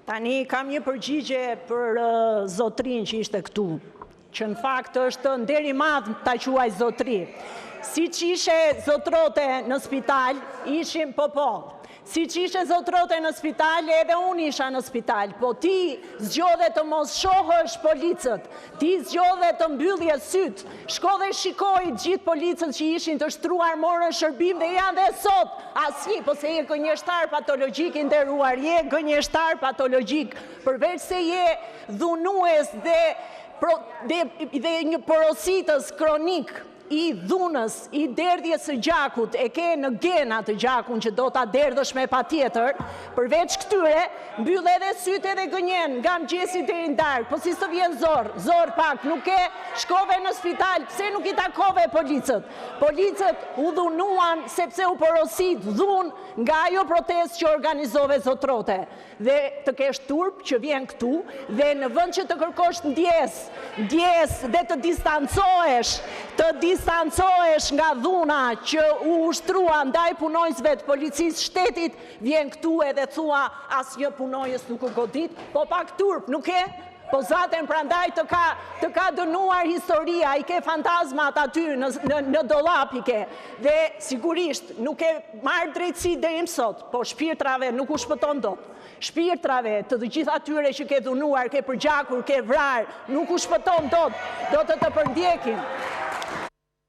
Tani kam një përgjigje për zotrin që ishte këtu, që në fakt është nderi madh ta quaj zotri. Si që ishe zotrote në spital, ishim po. Si që ishe zotrote në spital, edhe unë isha në spital, po ti zgjodhe të mos shohësh policët, ti zgjodhe të mbyllje sytë, shko dhe shikoj gjithë policët që ishin të shtruar, morën shërbim dhe janë dhe sot, asnjë, po se je gënjeshtar patologjik i nderuar, je gënjeshtar patologjik, përveç se je dhunues dhe një porositës kronik, i dhunës, i derdhjes së gjakut, e ke në gena të gjakun që do ta derdhësh me patjetër, përveç këtyre, mbyll edhe sytë edhe gënjen, nga mëngjesi deri në darkë, po si të vjen zor pak, nuk e shkove në spital, pse nuk i takove policët? Policët u dhunuan sepse u porosit dhunë nga ajo protestë që organizove zotrote. Dhe të kesh turp që vjen këtu, dhe në vend që të kërkosh ndjes dhe të distancohesh nga dhuna që u ushtrua ndaj punojësve të policisë shtetit, vjen këtu edhe thua asnjë punojës nuk u godit, po pak turp, nuk e? Po zaten prandaj të ka dënuar historia, i ke fantazmat aty në dollap i ke, dhe sigurisht nuk e marrë drejtësi deri më sot, po shpirtrave nuk u shpëton dot. Shpirtrave të gjithë atyre që ke dhunuar, ke përgjakur, ke vrarë, nuk u shpëton dot, do të përndjekin.